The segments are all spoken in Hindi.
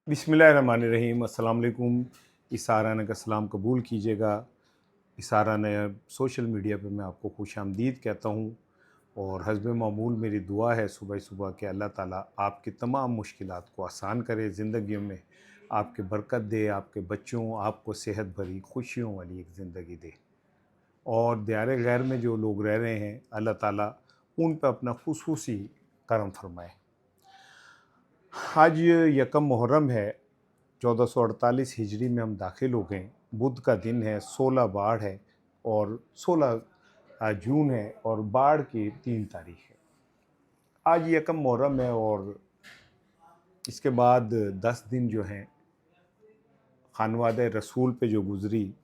बिस्मिल्लाहिर्रहमानिर्रहीम। अस्सलाम वालेकुम। इसाराना का सलाम कबूल कीजिएगा। इसाराना सोशल मीडिया पे मैं आपको खुशामदीद कहता हूँ और हस्ब मामूल मेरी दुआ है सुबह सुबह कि अल्लाह ताला आपकी तमाम मुश्किलात को आसान करे, ज़िंदगी में आपके बरकत दे, आपके बच्चों आपको सेहत भरी खुशियों वाली एक ज़िंदगी दे और दियारे गैर में जो लोग रह रहे हैं अल्लाह ताला उन पर अपना खुसूसी करम फरमाए। आज यकम मुहर्रम है, 1448 हिजरी में हम दाखिल हो गए। बुध का दिन है, 16 बाढ़ है और 16 जून है और बाढ़ की 3 तारीख है। आज यकम मुहर्रम है और इसके बाद 10 दिन जो हैं खानवादे रसूल पे जो गुज़री,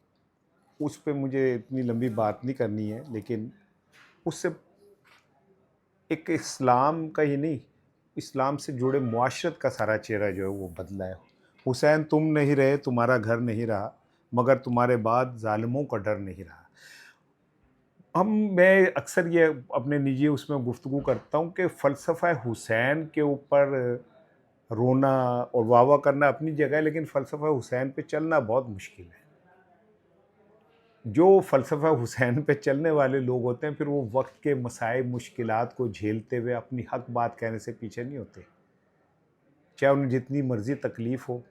उस पे मुझे इतनी लंबी बात नहीं करनी है, लेकिन उससे एक इस्लाम का ही नहीं, इस्लाम से जुड़े मुआशरत का सारा चेहरा जो है वो बदला है। हुसैन तुम नहीं रहे, तुम्हारा घर नहीं रहा, मगर तुम्हारे बाद ज़ालिमों का डर नहीं रहा। मैं अक्सर ये अपने निजी उसमें गुफ्तगू करता हूँ कि फ़लसफ़ा हुसैन के ऊपर रोना और वाह-वाह करना अपनी जगह है, लेकिन फ़लसफ़ा हुसैन पे चलना बहुत मुश्किल है। जो फ़लसफ़ा हुसैन पे चलने वाले लोग होते हैं, फिर वो वक़्त के मसाइब, मुश्किलात को झेलते हुए अपनी हक़ बात कहने से पीछे नहीं होते। चाहे उन्हें जितनी मर्ज़ी तकलीफ़ हो,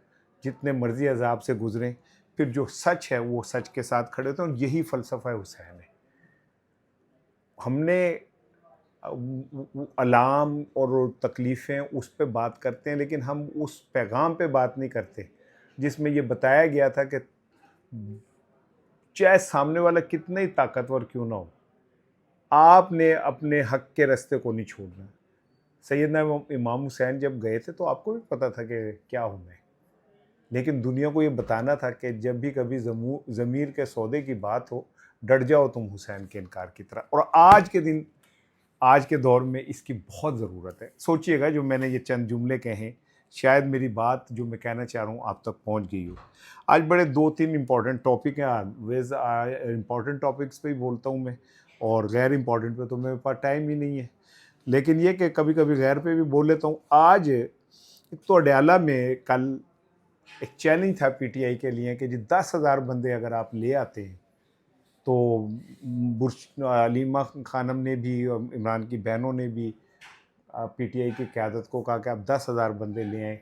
जितने मर्ज़ी अज़ाब से गुज़रें, फिर जो सच है, वो सच के साथ खड़े होते हैं और यही फ़लसफ़ा हुसैन है। हमने अलाम और तकलीफ़ें उस पे बात करते हैं, लेकिन हम उस पैगाम पे बात नहीं करते, जिसमें ये बताया गया था कि चाहे सामने वाला कितना ही ताकतवर क्यों ना हो, आपने अपने हक के रास्ते को नहीं छोड़ना। सैयदना इमाम हुसैन जब गए थे तो आपको भी पता था कि क्या हूँ मैं, लेकिन दुनिया को ये बताना था कि जब भी कभी ज़मीर के सौदे की बात हो, डट जाओ तुम हुसैन के इनकार की तरह। और आज के दिन, आज के दौर में इसकी बहुत ज़रूरत है। सोचिएगा, जो मैंने ये चंद जुमले कहे, शायद मेरी बात जो मैं कहना चाह रहा हूँ आप तक पहुँच गई हो। आज बड़े 2-3 इम्पॉर्टेंट टॉपिक हैं। वेज़ इम्पॉर्टेंट टॉपिक्स पे ही बोलता हूँ मैं और गैर इम्पॉर्टेंट पे तो मेरे पास टाइम ही नहीं है। लेकिन ये कि कभी-कभी गैर पे भी बोल लेता हूँ। आज एक तो अडयाला में कल एक चैलेंज था पीटीआई के लिए कि जी 10,000 बंदे अगर आप ले आते हैं, तो बुर्श अलीमा खानम ने भी और इमरान की बहनों ने भी पीटीआई की क़यादत को कहा कि आप 10,000 बंदे ले आएँ।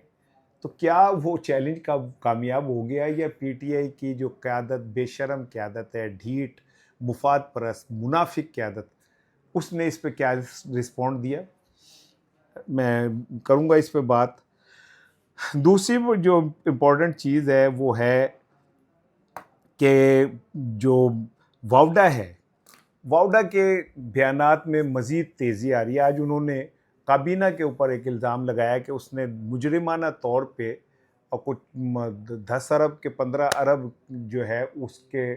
तो क्या वो चैलेंज कामयाब हो गया, या पीटीआई की जो क़यादत बेशर्म क़यादत है, ढीठ, मुफाद परस्त, मुनाफिक क़यादत, उसने इस पे क्या रिस्पॉन्ड दिया? मैं करूँगा इस पे बात। दूसरी वो जो इम्पोर्टेंट चीज़ है वो है कि जो वावडा है, वावडा के बयानात में मज़ीद तेज़ी आ रही है। आज उन्होंने काबीना के ऊपर एक इल्ज़ाम लगाया कि उसने मुजरिमाना तौर पे और कुछ 10 अरब के 15 अरब जो है उसके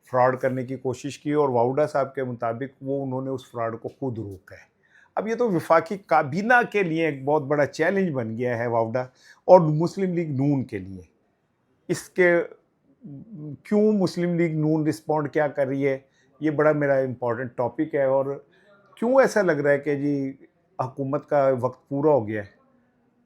फ्रॉड करने की कोशिश की और वावडा साहब के मुताबिक वो उन्होंने उस फ्रॉड को खुद रोका है। अब ये तो वफाकी काबीना के लिए एक बहुत बड़ा चैलेंज बन गया है वावडा और मुस्लिम लीग नून के लिए। इसके क्यों मुस्लिम लीग नून रिस्पॉन्ड क्या कर रही है, ये बड़ा मेरा इम्पोर्टेंट टॉपिक है। और क्यों ऐसा लग रहा है कि जी हुकूमत का वक्त पूरा हो गया है,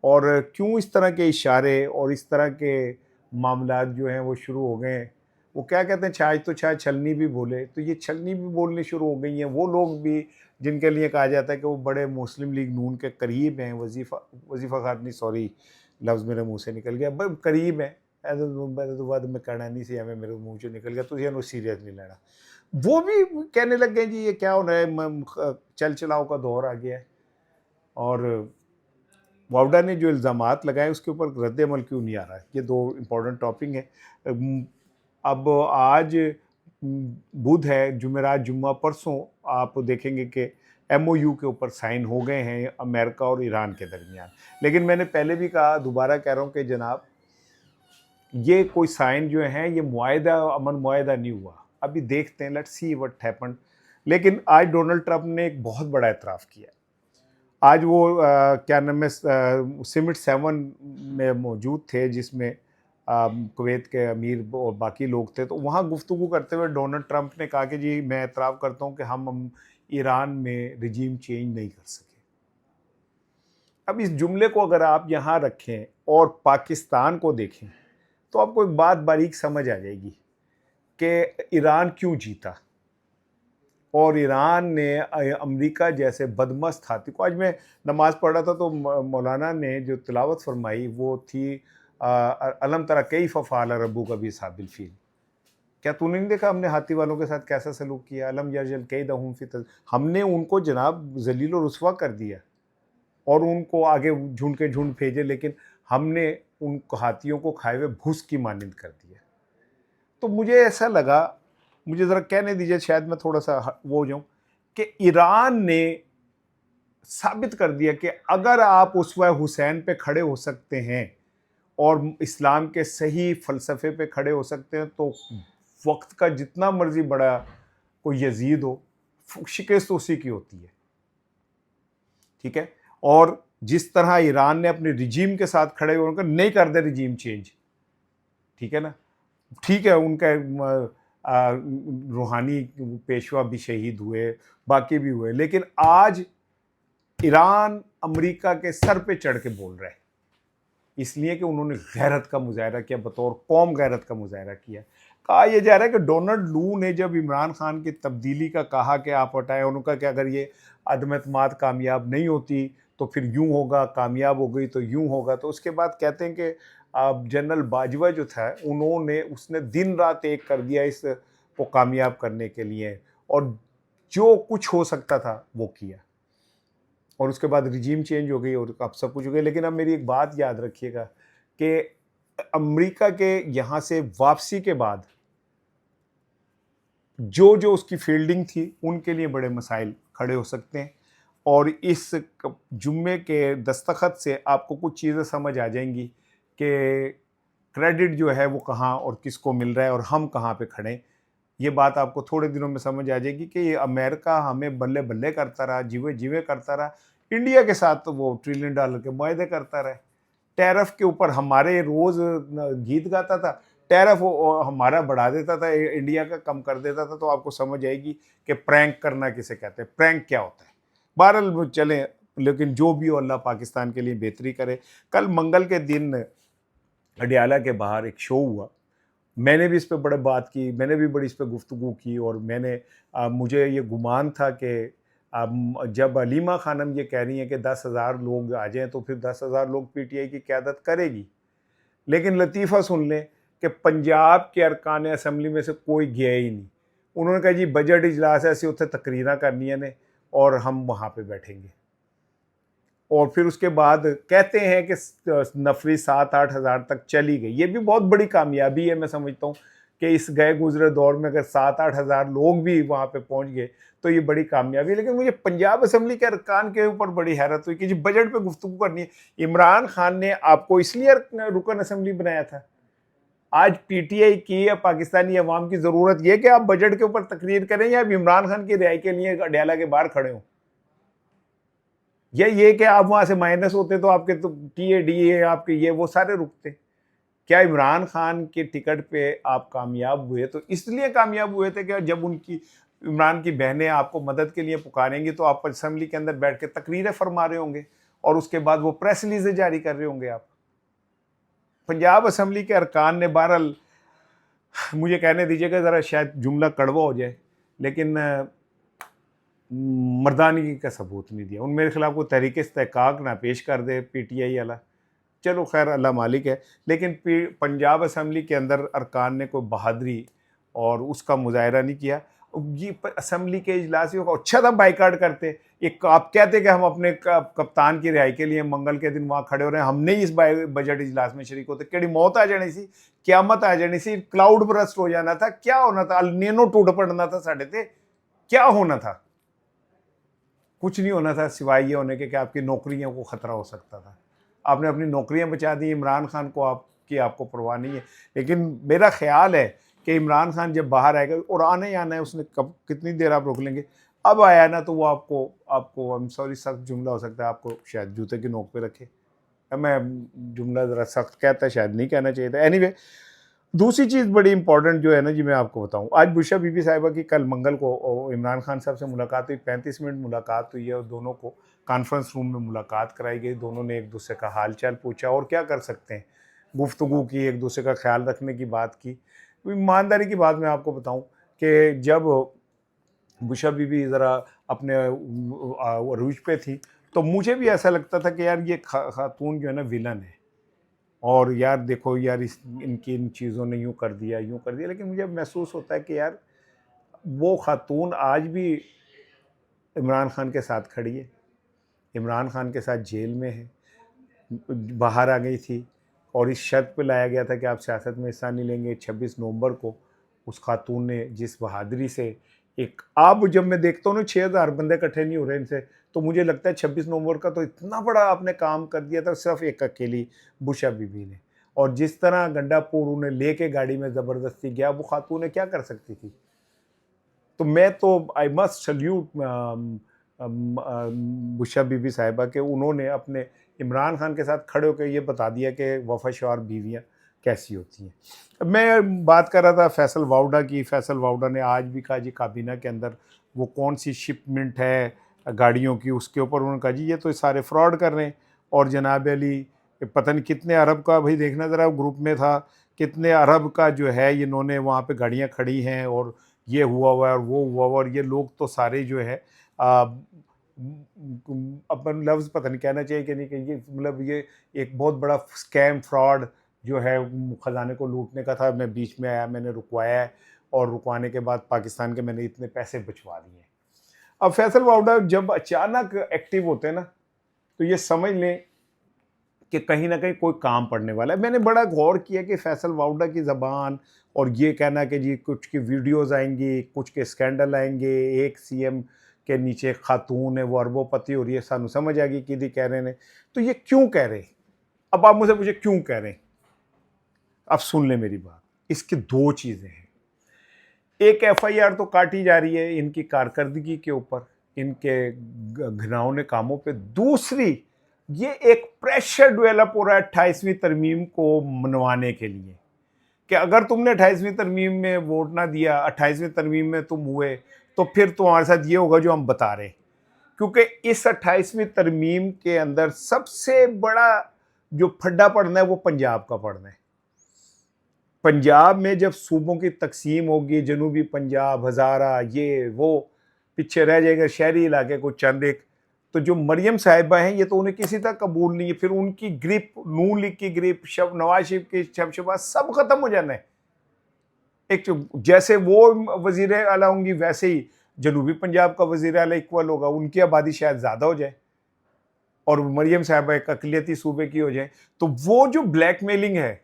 और क्यों इस तरह के इशारे और इस तरह के मामलात जो हैं वो शुरू हो गए हैं। वो क्या कहते हैं, छाछ तो छाछ छलनी भी बोले, तो ये छलनी भी बोलनी शुरू हो गई हैं वो लोग भी जिनके लिए कहा जाता है कि वो बड़े मुस्लिम लीग नून के करीब हैं। वजीफ़ा खातनी, सॉरी लफ्ज़ मेरे मुंह से निकल गया, बस करीब हैं। मैंने तो बाद में कहना नहीं सी, हमें मेरे मुंह से निकल गया, तो ये सीरियस नहीं लेना। वो भी कहने लग गए जी ये क्या हो रहा है, चल चलाओ का दौर आ गया है। और वावडा ने जो इल्ज़ामात लगाए उसके ऊपर रद्द अमल क्यों नहीं आ रहा है, ये दो इम्पोर्टेंट टॉपिक हैं। अब आज बुध है, जुमेरात जुम्मा परसों आप देखेंगे कि एमओयू के ऊपर साइन हो गए हैं अमेरिका और ईरान के दरमियान। लेकिन मैंने पहले भी कहा, दोबारा कह रहा हूँ कि जनाब, ये कोई साइन जो है ये मुआहदा, अमन मुआहदा नहीं हुआ। अभी देखते हैं, लेट्स सी व्हाट हैपेंड। लेकिन आज डोनाल्ड ट्रंप ने एक बहुत बड़ा एतराफ़ किया। आज वो क्या नाम है, समिट 7 में मौजूद थे, जिसमें कुवैत के अमीर और बाकी लोग थे। तो वहाँ गुफ्तगू करते हुए डोनाल्ड ट्रंप ने कहा कि जी मैं एतराफ़ करता हूँ कि हम ईरान में रिजीम चेंज नहीं कर सके। अब इस जुमले को अगर आप यहाँ रखें और पाकिस्तान को देखें तो आपको एक बात बारीक समझ आ जाएगी कि ईरान क्यों जीता और ईरान ने अमेरिका जैसे बदमस्त हाथी को। आज मैं नमाज पढ़ रहा था तो मौलाना ने जो तिलावत फरमाई वो थी अलम तरा कई फ़फ़ाल रब्बू कभी साबिल फील। क्या तूने नहीं देखा हमने हाथी वालों के साथ कैसा सलूक किया? अलम यरजल कैदहुम फी तज़, हमने उनको जनाब ज़लील व रुस्वा कर दिया और उनको आगे झुंड के झुंड भेजे, लेकिन हमने उन हाथियों को खाए हुए भूस की मानिंद कर दिया। तो मुझे ऐसा लगा, मुझे ज़रा कहने दीजिए, शायद मैं थोड़ा सा वो हो जाऊँ, कि ईरान ने साबित कर दिया कि अगर आप उसवा हुसैन पे खड़े हो सकते हैं और इस्लाम के सही फ़लसफ़े पे खड़े हो सकते हैं तो वक्त का जितना मर्जी बड़ा कोई यजीद हो, शिकस्त उसी की होती है। ठीक है। और जिस तरह ईरान ने अपने रिजीम के साथ खड़े होकर नहीं कर दे रिजीम चेंज, ठीक है ना, ठीक है, उनका रूहानी पेशवा भी शहीद हुए, बाकी भी हुए, लेकिन आज ईरान अमेरिका के सर पे चढ़ के बोल रहा है, इसलिए कि उन्होंने गैरत का मुजाहरा किया, बतौर कौम गैरत का मुजाहरा किया। कहा यह जा रहा है कि डोनाल्ड लू ने जब इमरान खान की तब्दीली का कहा कि आप हटाएं, उनका कि अगर ये अदम एतमाद कामयाब नहीं होती तो फिर यूं होगा, कामयाब हो गई तो यूं होगा। तो उसके बाद कहते हैं कि जनरल बाजवा जो था उसने दिन रात एक कर दिया इस को कामयाब करने के लिए, और जो कुछ हो सकता था वो किया, और उसके बाद रिजीम चेंज हो गई और अब सब कुछ हो गया। लेकिन अब मेरी एक बात याद रखिएगा कि अमेरिका के यहाँ से वापसी के बाद जो जो उसकी फील्डिंग थी उनके लिए बड़े मसाइल खड़े हो सकते हैं, और इस जुम्मे के दस्तखत से आपको कुछ चीज़ें समझ आ जाएंगी कि क्रेडिट जो है वो कहाँ और किसको मिल रहा है और हम कहाँ पे खड़े हैं। ये बात आपको थोड़े दिनों में समझ आ जाएगी कि ये अमेरिका हमें बल्ले बल्ले करता रहा, जीवे जीवे करता रहा, इंडिया के साथ तो वो $1 ट्रिलियन के मुआहदे करता रहा, टैरिफ के ऊपर हमारे रोज़ गीत गाता था, टैरिफ हमारा बढ़ा देता था, इंडिया का कम कर देता था। तो आपको समझ आएगी कि प्रैंक करना किसे कहते हैं, प्रैंक क्या होता है। बहरहाल चलें, लेकिन जो भी हो अल्लाह पाकिस्तान के लिए बेहतरी करे। कल मंगल के दिन अडियाला के बाहर एक शो हुआ, मैंने भी इस पर बड़े बात की, मैंने भी बड़ी इस पर गुफ्तगू की, और मुझे ये गुमान था कि जब अलीमा खानम ये कह रही हैं कि 10,000 लोग आ जाएं तो फिर 10,000 लोग पीटीआई की क़यादत करेगी। लेकिन लतीफ़ा सुन लें कि पंजाब के अरकान असम्बली में से कोई गया ही नहीं। उन्होंने कहा जी बजट इजलास है, ऐसी उत्थे तकरीरां करनियां ने और हम वहाँ पे बैठेंगे। और फिर उसके बाद कहते हैं कि नफरी 7-8 हज़ार तक चली गई। ये भी बहुत बड़ी कामयाबी है, मैं समझता हूँ कि इस गए गुजरे दौर में अगर 7-8 हज़ार लोग भी वहाँ पे पहुँच गए तो ये बड़ी कामयाबी है। लेकिन मुझे पंजाब असम्बली के अरकान के ऊपर बड़ी हैरत हुई कि जी बजट पे गुफ्तगू करनी है। इमरान खान ने आपको इसलिए रुकन असम्बली बनाया था। आज पीटीआई की या पाकिस्तानी अवाम की ज़रूरत यह कि आप बजट के ऊपर तकरीर करें या आप इमरान खान की रिहाई के लिए अडियाला के बाहर खड़े हों, या ये कि आप वहाँ से माइनस होते तो आपके तो टीए आपके ये वो सारे रुकते। क्या इमरान खान के टिकट पे आप कामयाब हुए तो इसलिए कामयाब हुए थे कि जब इमरान की बहनें आपको मदद के लिए पुकारेंगी तो आप असम्बली के अंदर बैठ के तकरीरें फरमा रहे होंगे और उसके बाद वो प्रेस रिलीजें जारी कर रहे होंगे आप। पंजाब असम्बली के अरकान ने, बहरहाल मुझे कहने दीजिएगा, ज़रा शायद जुमला कड़वा हो जाए, लेकिन मर्दानगी का सबूत नहीं दिया। उन मेरे खिलाफ कोई तहरीक इस्तेहकाक ना पेश कर दे पीटीआई वाला, चलो खैर अल्लाह मालिक है। लेकिन पंजाब असम्बली के अंदर अरकान ने कोई बहादरी और उसका मुजाहरा नहीं किया। ये असम्बली के इजलासियों का अच्छा था बाइकाट करते, एक आप कहते कि हम अपने कप्तान की रिहाई के लिए मंगल के दिन वहाँ खड़े हो रहे हैं, हमने इस बजट इजलास में शरीक होते, केड़ी मौत आ जानी सी, क्यामत आ जानी सी, क्लाउड बरस्ट हो जाना था, क्या होना था, अलनीनो टूट पड़ना था साढ़े ते, क्या होना था? कुछ नहीं होना था सिवाय ये होने के कि आपकी नौकरियों को ख़तरा हो सकता था। आपने अपनी नौकरियां बचा दी, इमरान खान को आपको परवाह नहीं है। लेकिन मेरा ख्याल है कि इमरान खान जब बाहर आएगा, और आना ही आना है, उसने कब कितनी देर आप रोक लेंगे, अब आया ना तो वो आपको आई एम सॉरी सख्त जुमला हो सकता है, आपको शायद जूते की नोक पे रखे। मैं जुमला ज़रा सख्त कहता, शायद नहीं कहना चाहिए था। एनीवे, दूसरी चीज़ बड़ी इंपॉर्टेंट जो है ना जी, मैं आपको बताऊं, आज बुशरा बीबी साहिबा की कल मंगल को इमरान खान साहब से मुलाकात हुई, 35 मिनट मुलाकात हुई है और दोनों को कॉन्फ्रेंस रूम में मुलाकात कराई गई, दोनों ने एक दूसरे का हाल चाल पूछा और क्या कर सकते हैं, गुफ्तगू की, एक दूसरे का ख्याल रखने की बात की। ईमानदारी की बात मैं आपको बताऊं कि जब बुशा बीबी ज़रा अपने अरूज पे थी, तो मुझे भी ऐसा लगता था कि यार ये खातून जो है ना विलन है, और यार देखो यार इनकी इन चीज़ों ने यूँ कर दिया, यूँ कर दिया। लेकिन मुझे महसूस होता है कि यार वो खातून आज भी इमरान खान के साथ खड़ी है, इमरान खान के साथ जेल में है, बाहर आ गई थी और इस शर्त पे लाया गया था कि आप सियासत में हिस्सा नहीं लेंगे। 26 नवंबर को उस खातून ने जिस बहादुरी से एक, अब जब मैं देखता हूँ ना 6000 बंदे इकट्ठे नहीं हो रहे इनसे, तो मुझे लगता है 26 नवंबर का तो इतना बड़ा आपने काम कर दिया था सिर्फ एक अकेली बुशा बीबी ने। और जिस तरह गंडापुर उन्हें लेके गाड़ी में ज़बरदस्ती गया, वो खातून ने क्या कर सकती थी। तो मैं तो आई मस्ट सल्यूट बुशा बीबी साहिबा के, उन्होंने अपने इमरान खान के साथ खड़े होकर ये बता दिया कि वफाशवार बीवियाँ कैसी होती हैं। मैं बात कर रहा था फैसल वाउडा की। फैसल वाउडा ने आज भी कहा जी काबीना के अंदर वो कौन सी शिपमेंट है गाड़ियों की, उसके ऊपर उन्होंने कहा जी ये तो सारे फ्रॉड कर रहे हैं। और जनाब अली पता नहीं कितने अरब का, भाई देखना ज़रा ग्रुप में था, कितने अरब का जो है इन्होंने वहाँ पे गाड़ियाँ खड़ी हैं और ये हुआ हुआ है और वो हुआ हुआ, और ये लोग तो सारे जो है अपन लफ्ज़ पता नहीं कहना चाहिए कि नहीं, कि ये मतलब ये एक बहुत बड़ा स्कैम फ्रॉड जो है ख़जाने को लूटने का था। मैं बीच में आया, मैंने रुकवाया है, और रुकवाने के बाद पाकिस्तान के मैंने इतने पैसे बचवा दिए। अब फैसल वाउडा जब अचानक एक्टिव होते हैं ना, तो ये समझ लें कि कहीं ना कहीं कोई काम पड़ने वाला है। मैंने बड़ा गौर किया कि फैसल वाउडा की ज़बान और ये कहना कि जी कुछ की वीडियोस आएंगी, कुछ के स्कैंडल आएंगे, एक सीएम के नीचे खातून है वो अरबोपति हो रही है, सानू समझ आ गई कि कह रहे हैं। तो ये क्यों कह रहे हैं, अब आप मुझे पूछे क्यों कह रहे हैं। अब सुन ले मेरी बात, इसकी दो चीज़ें हैं। एक एफआईआर तो काटी जा रही है इनकी कारकर्दगी के ऊपर, इनके घिनौने कामों पे। दूसरी, ये एक प्रेशर डेवलप हो रहा है 28वीं तरमीम को मनवाने के लिए, कि अगर तुमने 28वीं तरमीम में वोट ना दिया, 28वीं तरमीम में तुम हुए, तो फिर तुम्हारे साथ ये होगा जो हम बता रहे हैं। क्योंकि इस 28वीं तरमीम के अंदर सबसे बड़ा जो फड्डा पड़ना है वो पंजाब का पड़ना है। पंजाब में जब सूबों की तकसीम होगी, जनूबी पंजाब, हज़ारा, ये वो, पीछे रह जाएगा शहरी इलाके को चंद एक। तो जो मरियम साहिबा हैं ये तो उन्हें किसी तक कबूल नहीं है। फिर उनकी ग्रिप, नून लीग की ग्रिप, नवाज शरीफ की शबशबा, सब खत्म हो जाना है। एक जैसे वो वजीर आला होंगी वैसे ही जनूबी पंजाब का वजीर आला इक्वल होगा, उनकी आबादी शायद ज़्यादा हो जाए और मरियम साहिबा एक अकलियती सूबे की हो जाए। तो वो जो ब्लैकमेलिंग है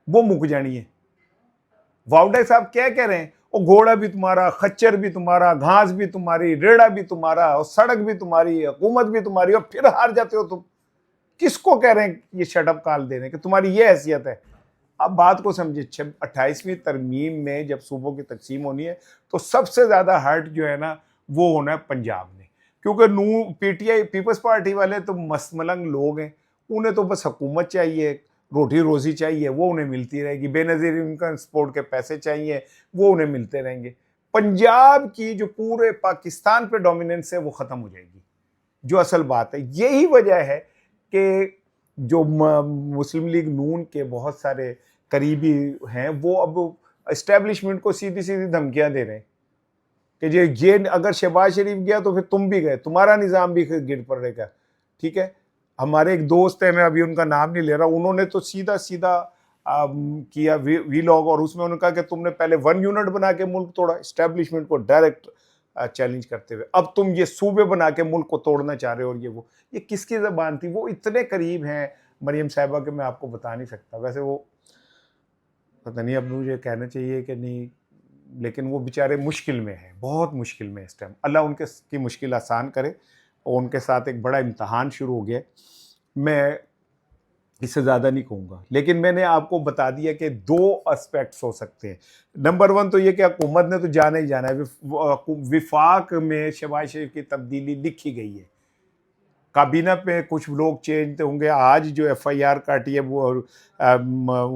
वो मुक जानी है। वाउडा साहब क्या कह रहे हैं, वो घोड़ा भी तुम्हारा, खच्चर भी तुम्हारा, घास भी तुम्हारी, रेड़ा भी तुम्हारा, और सड़क भी तुम्हारी, हुकूमत भी तुम्हारी, और फिर हार जाते हो तुम। किसको कह रहे हैं ये शटअप कॉल देने कि तुम्हारी ये हैसियत है। अब बात को समझे, 28वीं तरमीम में जब सूबों की तकसीम होनी है तो सबसे ज्यादा हर्ट जो है ना वो होना है पंजाब में। क्योंकि नू पीटीआई पीपल्स पार्टी वाले तो मस्तमलंग लोग हैं, उन्हें तो बस हुकूमत चाहिए, रोटी रोजी चाहिए, वो उन्हें मिलती रहेगी, बेनज़ीर इनकम सपोर्ट के पैसे चाहिए, वो उन्हें मिलते रहेंगे। पंजाब की जो पूरे पाकिस्तान पे डोमिनेंस है वो ख़त्म हो जाएगी, जो असल बात है। यही वजह है कि जो मुस्लिम लीग नून के बहुत सारे करीबी हैं वो अब इस्टेब्लिशमेंट को सीधी सीधी धमकियां दे रहे हैं कि ये अगर शहबाज शरीफ गया तो फिर तुम भी गए, तुम्हारा निज़ाम भी गिर पड़ेगा। ठीक है, हमारे एक दोस्त है, मैं अभी उनका नाम नहीं ले रहा, उन्होंने तो सीधा सीधा किया वीलॉग, और उसमें उन्होंने कहा कि तुमने पहले 1 यूनिट बना के मुल्क तोड़ा, इस्टेब्लिशमेंट को डायरेक्ट चैलेंज करते हुए, अब तुम ये सूबे बना के मुल्क को तोड़ना चाह रहे हो। और ये किसकी ज़बान थी, वो इतने करीब हैं मरियम साहिबा के, मैं आपको बता नहीं सकता। वैसे वो पता नहीं अब मुझे कहना चाहिए कि नहीं, लेकिन वो बेचारे मुश्किल में हैं, बहुत मुश्किल में इस टाइम। अल्लाह उनके की मुश्किल आसान करे, और उनके साथ एक बड़ा इम्तहान शुरू हो गया। मैं इससे ज़्यादा नहीं कहूँगा, लेकिन मैंने आपको बता दिया कि 2 एस्पेक्ट्स हो सकते हैं। नंबर 1 तो ये कि हुकूमत ने तो जाना ही जाना है, विफाक में शहबाज शरीफ की तब्दीली लिखी गई है, काबीना पे कुछ लोग चेंज होंगे। आज जो एफआईआर काटी है वो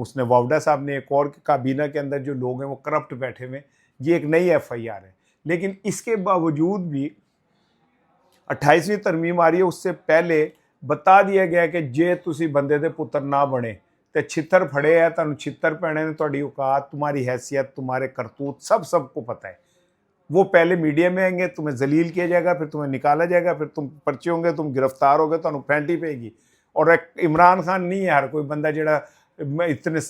उसने वाउडा साहब ने, एक और काबीना के अंदर जो लोग हैं वो करप्ट बैठे हुए, ये एक नई एफआईआर है। लेकिन इसके बावजूद भी 28वीं तरमीम आ रही है, उससे पहले बता दिया गया कि जे तुसी बंदे दे पुत्र ना बने ते छित्तर फड़े है, तुहानू छित्तर पैने ने, तुहाडी औकात, तुम्हारी हैसियत, तुम्हारे करतूत सब सबको पता है। वो पहले मीडिया में आएंगे, तुम्हें जलील किया जाएगा, फिर तुम्हें निकाला जाएगा, फिर तुम पर्चे होंगे, तुम गिरफ्तार होगे, तुहानू फैंटी पेगी। और एक इमरान खान नहीं है हर कोई बंदा जेड़ा इतने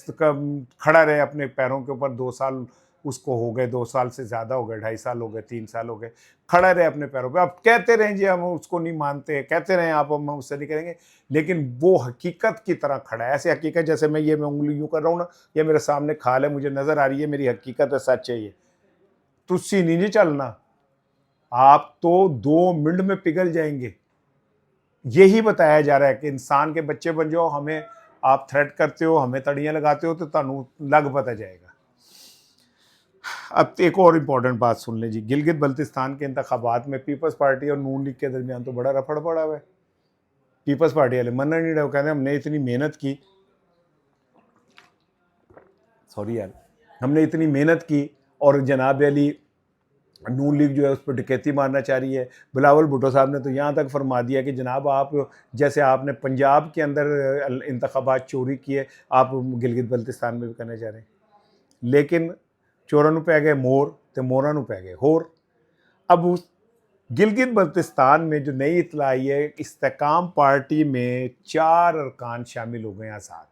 खड़ा रहे अपने पैरों के ऊपर। 2 साल उसको हो गए, 2 साल से ज़्यादा हो गए, 2.5 साल हो गए, 3 साल हो गए, खड़ा रहे अपने पैरों पे। आप कहते रहें जी हम उसको नहीं मानते, कहते रहें आप हम उससे नहीं करेंगे, लेकिन वो हकीकत की तरह खड़ा है। ऐसे हकीकत जैसे मैं उंगली यूँ कर रहा हूँ ना, ये मेरे सामने खाल है, मुझे नज़र आ रही है, मेरी हकीकत है, सच है ये। तुझसे नहीं चलना, आप तो 2 मिनट में पिघल जाएंगे। यही बताया जा रहा है कि इंसान के बच्चे बन जाओ, हमें आप थ्रेट करते हो, हमें तड़ियाँ लगाते हो, तो तुहानू लग पता जाएगा। अब एक और इम्पॉर्टेंट बात सुन लें जी, गिलगित बल्तिस्तान के इंतखाबात में पीपल्स पार्टी और नून लीग के दरमियान तो बड़ा रफड़ पड़ा हुआ है। पीपल्स पार्टी वाले मन नहीं रहे, कहते हैं हमने इतनी मेहनत की, सॉरी यार, हमने इतनी मेहनत की और जनाब अली नून लीग जो है उस पर डकैती मारना चाह रही है। बिलावल भुट्टो साहब ने तो यहाँ तक फरमा दिया कि जनाब आप जैसे आपने पंजाब के अंदर इंतखाबात चोरी किए, आप गिलगित बल्तिस्तान में भी करने जा रहे हैं। लेकिन चोरां नूं पै गए मोर तो मोरां नूं पै गए होर। अब उस गिलगित बल्तिस्तान में जो नई इतला आई है, इस्तेकाम पार्टी में 4 अरकान शामिल हो गए हैं साथ।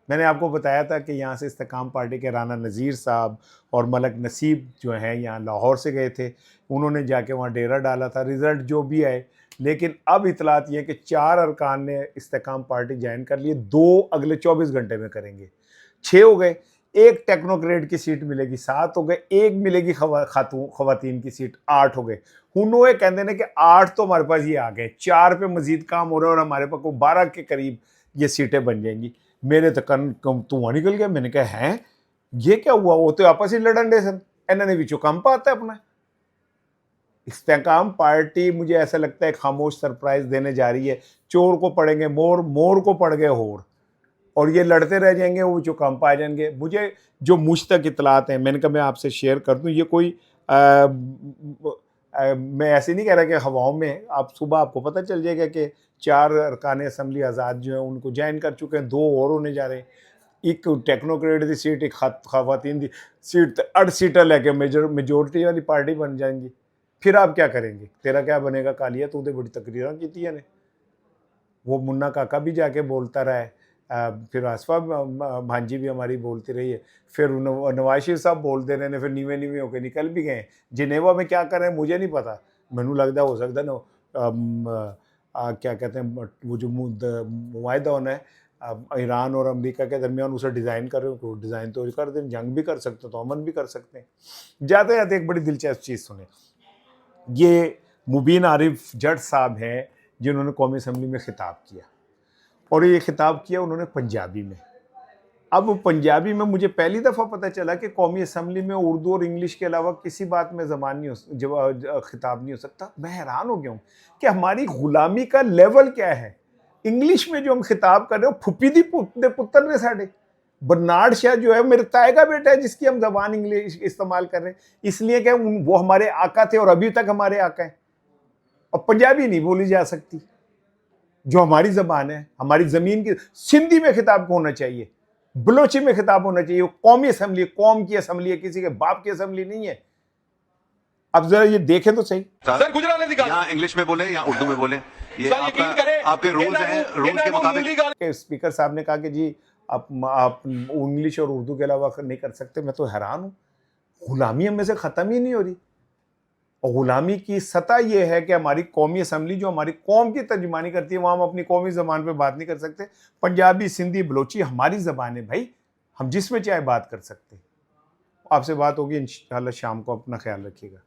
मैंने आपको बताया था कि यहाँ से इस्तेकाम पार्टी के राना नज़ीर साहब और मलक नसीब जो हैं यहाँ लाहौर से गए थे, उन्होंने जाके वहाँ डेरा डाला था, रिज़ल्ट जो भी आए। लेकिन अब इतलात ये कि 4 अरकान ने इस्तेकाम पार्टी ज्वाइन कर लिए, 2 अगले 24 घंटे में करेंगे, 6 हो गए। एक टेक्नोक्रेट की सीट मिलेगी, 7 हो गए, एक मिलेगी खवातीन की सीट, 8 हो गए। हुनों ये कहते हैं कि 8 तो हमारे पास ये आ गए, 4 पे मजीद काम हो रहा है और हमारे पास को 12 के करीब ये सीटें बन जाएंगी। मेरे तो कन धुआं निकल गया। मैंने कहा हैं ये क्या हुआ, वो तो आपस ही लड़न डे सन, इन्होंने भी चुकाम पाता है अपना। इस्तेकाम पार्टी मुझे ऐसा लगता है खामोश सरप्राइज देने जा रही है। चोर को पड़ेंगे मोर, मोर को पड़ गए होर, और ये लड़ते रह जाएंगे, वो जो कम पाए जाएंगे। मुझे जो मुझ तक इतलात हैं, मैंने कहा मैं आपसे शेयर कर दूं, ये कोई मैं ऐसे नहीं कह रहा कि हवाओं में, आप सुबह आपको पता चल जाएगा कि 4 अरकान असम्बली आज़ाद जो है उनको ज्वाइन कर चुके हैं, 2 और होने जा रहे हैं। एक टेक्नोक्रेट की सीट, एक खवातीन की सीट, 8 सीटें लेके मेजोरिटी वाली पार्टी बन जाएंगी। फिर आप क्या करेंगे, तेरा क्या बनेगा कालिया, तू तो बड़ी तकरीर की ने। वो मुन्ना काका भी जाके बोलता रहा है, फिर आसफा भांजी भी हमारी बोलती रही है, फिर नवाज शरीफ साहब बोलते रहे, फिर नीवे नीवे होकर निकल भी गए। जिनेवा में क्या कर रहे हैं मुझे नहीं पता, मैनू लगता हो सकता ना क्या कहते हैं वो जो मुआहदा होना है ईरान और अमेरिका के दरमियान, उसे डिज़ाइन कर रहे हो, डिज़ाइन तो कर दें, जंग भी कर सकते हो तो अमन भी कर सकते हैं। जाते जाते एक बड़ी दिलचस्प चीज़ सुने, ये मुबीन आरिफ जट साहब हैं जिन्होंने कौमी असम्बली में खिताब किया, और ये खिताब किया उन्होंने पंजाबी में। अब पंजाबी में मुझे पहली दफ़ा पता चला कि कौमी असम्बली में उर्दू और इंग्लिश के अलावा किसी बात में ज़बान नहीं हो, खिताब नहीं हो सकता। मैं हैरान हो गया हूँ कि हमारी ग़ुलामी का लेवल क्या है। इंग्लिश में जो हम खिताब कर रहे हो, फुप्पी दी पुत्र ने साढ़े बरनार्ड शाह जो है मेरे ताए का बेटा है, जिसकी हम ज़बान इंग्लिश इस्तेमाल कर रहे हैं, इसलिए कि वो हमारे आका थे और अभी तक हमारे आका हैं। और पंजाबी नहीं बोली जा सकती जो हमारी ज़बान है, हमारी ज़मीन की। सिंधी में खिताब होना चाहिए, बलोची में खिताब होना चाहिए। कौमी असम्बली, कौम की असम्बली है, किसी के बाप की असम्बली नहीं है। अब जरा ये देखें तो सही। सर गुजरात यहाँ इंग्लिश में बोले या उर्दू में बोले, ये आपके रूल्स हैं, रूल्स के मुताबिक। स्पीकर साहब ने कहा कि जी आप इंग्लिश और उर्दू के अलावा नहीं कर सकते। मैं तो हैरान हूँ, गुलामी हमें से ख़त्म ही नहीं हो रही। और ग़ुलामी की सतह ये है कि हमारी कौमी असम्बली जो हमारी कौम की तर्जुमानी करती है, वहाँ हम अपनी कौमी ज़बान पे बात नहीं कर सकते। पंजाबी, सिंधी, बलोची हमारी ज़बान है भाई, हम जिसमें चाहे बात कर सकते हैं। आपसे बात होगी इंशाअल्लाह शाम को। अपना ख्याल रखिएगा।